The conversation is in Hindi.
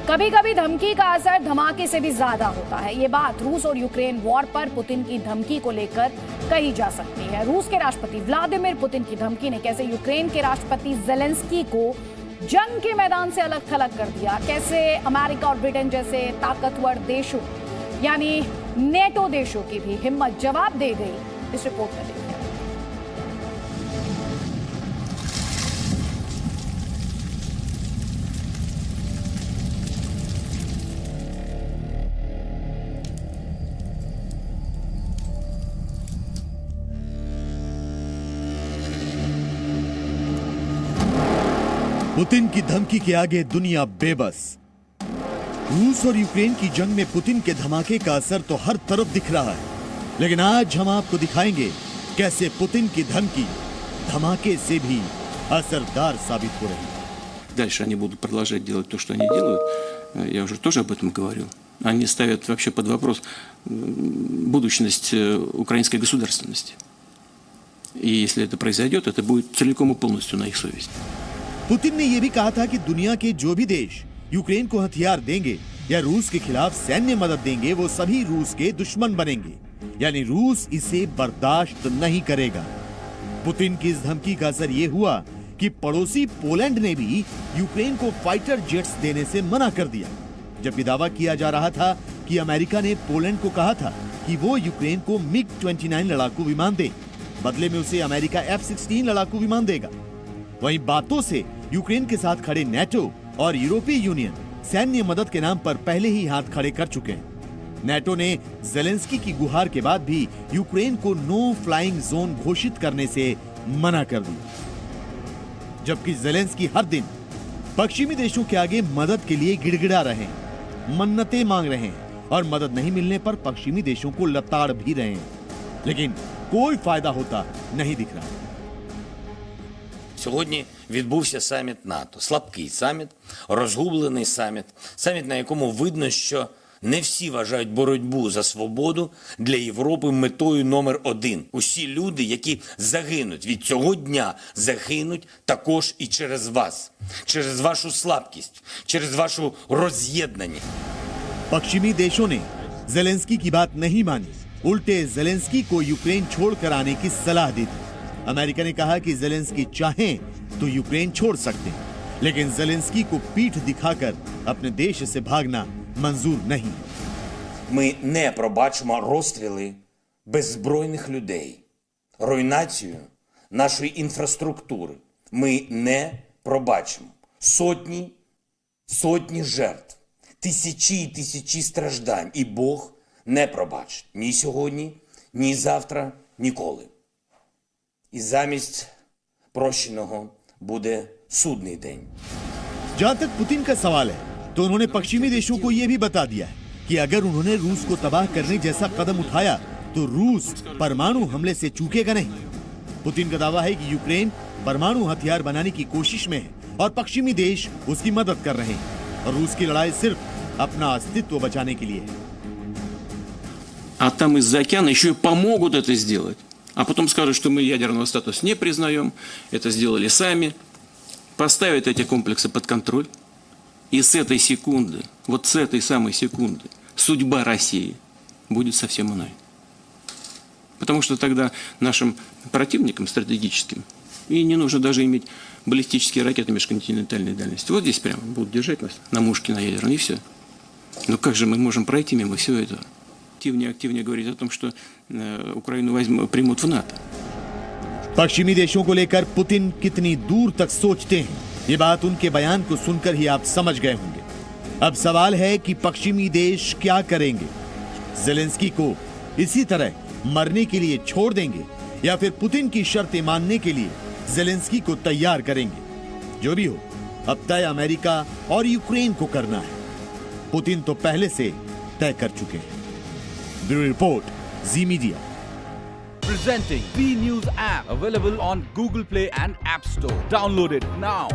कभी कभी धमकी का असर धमाके से भी ज्यादा होता है। ये बात रूस और यूक्रेन वॉर पर पुतिन की धमकी को लेकर कही जा सकती है। रूस के राष्ट्रपति व्लादिमीर पुतिन की धमकी ने कैसे यूक्रेन के राष्ट्रपति ज़ेलेंस्की को जंग के मैदान से अलग थलग कर दिया, कैसे अमेरिका और ब्रिटेन जैसे ताकतवर देशों यानी नेटो देशों की भी हिम्मत जवाब दे गई, इस रिपोर्ट में देखिए। पुतिन की धमकी के आगे दुनिया बेबस। रूस और यूक्रेन की जंग में पुतिन के धमाके का असर तो हर तरफ दिख रहा है, लेकिन आज हम आपको दिखाएंगे कैसे पुतिन की धमकी धमाके से भी असरदार साबित हो रही है। Дальше они будут продолжать делать то, что они делают. Я уже тоже об этом говорил. Они ставят вообще под вопрос будущность украинской государственности. И если это произойдет, это будет целиком и полностью на их совести. पुतिन ने यह भी कहा था कि दुनिया के जो भी देश यूक्रेन को हथियार देंगे या रूस के खिलाफ सैन्य मदद देंगे, वो सभी रूस के दुश्मन बनेंगे, यानी रूस इसे बर्दाश्त नहीं करेगा। पुतिन की इस धमकी का असर ये हुआ कि पड़ोसी पोलैंड ने भी यूक्रेन को फाइटर जेट्स देने से मना कर दिया, जबकि दावा किया जा रहा था कि अमेरिका ने पोलैंड को कहा था कि वो यूक्रेन को MiG-29 लड़ाकू विमान दे, बदले में उसे अमेरिका F-16 लड़ाकू विमान देगा। वहीं बातों से यूक्रेन के साथ खड़े नेटो और यूरोपीय यूनियन सैन्य मदद के नाम पर पहले ही हाथ खड़े कर चुके हैं। नेटो ने ज़ेलेंस्की की गुहार के बाद भी यूक्रेन को नो फ्लाइंग जोन घोषित करने से मना कर दिया, जबकि ज़ेलेंस्की हर दिन पश्चिमी देशों के आगे मदद के लिए गिड़गिड़ा रहे हैं, मन्नतें मांग रहे हैं और मदद नहीं मिलने पर पश्चिमी देशों को लताड़ भी रहे हैं, लेकिन कोई फायदा होता नहीं दिख रहा। Сьогодні відбувся саміт НАТО. Слабкий саміт, розгублений саміт. Саміт, на якому видно, що не всі вважають боротьбу за свободу для Європи метою номер один. Усі люди, які загинуть від цього дня, загинуть також і через вас. Через вашу слабкість, через вашу роз'єднаність. पश्चिमी देशों ने ज़ेलेंस्की की बात नहीं मानी, उल्टे ज़ेलेंस्की को यूक्रेन छोड़कर आने की सलाह दी थी। अमेरिका ने कहा कि ज़ेलेंस्की चाहें तो यूक्रेन छोड़ सकते हैं, लेकिन ज़ेलेंस्की को पीठ दिखाकर अपने देश से भागना मंजूर नहीं है। Ми не пробачимо розстріли беззбройних людей, руйнацію нашої інфраструктури. Ми не пробачимо сотні жертв, тисячі і тисячі страждань. І Бог не пробачить ні сьогодні, ні завтра, ніколи. І замість прощеного буде судний день. जहां तक पुतिन का सवाल है, तो उन्होंने पश्चिमी देशों को यह भी बता दिया है कि अगर उन्होंने रूस को तबाह करने जैसा कदम उठाया तो रूस परमाणु हमले से चूकेगा नहीं। पुतिन का दावा है कि यूक्रेन परमाणु हथियार बनाने की कोशिश में है और पश्चिमी देश उसकी मदद कर रहे हैं और रूस की लड़ाई सिर्फ अपना अस्तित्व बचाने के लिए है। А там из-за океана еще и помогут это сделать. А потом скажут, что мы ядерного статуса не признаем, это сделали сами, поставят эти комплексы под контроль. И с этой секунды, вот с этой самой секунды, судьба России будет совсем иной. Потому что тогда нашим противникам стратегическим и не нужно даже иметь баллистические ракеты межконтинентальной дальности. Вот здесь прямо будут держать нас на мушке, на ядерном, и все. Но как же мы можем пройти мимо всего этого? Активнее говорить о том, что Украину примут в НАТО. पश्चिमी देशों को लेकर पुतिन कितनी दूर तक सोचते हैं, ये बात उनके बयान को सुनकर ही आप समझ गए होंगे। अब सवाल है कि पश्चिमी देश क्या करेंगे? ज़ेलेंस्की को इसी तरह मरने के लिए छोड़ देंगे या फिर पुतिन की शर्तें मानने के लिए ज़ेलेंस्की को तैयार करेंगे? जो भी हो, अब तय अमेरिका और यूक्रेन को करना है। पुतिन तो पहले से तय कर चुके हैं। Bureau report, ji media. Presenting B News app, available on Google Play and App Store. Download it now.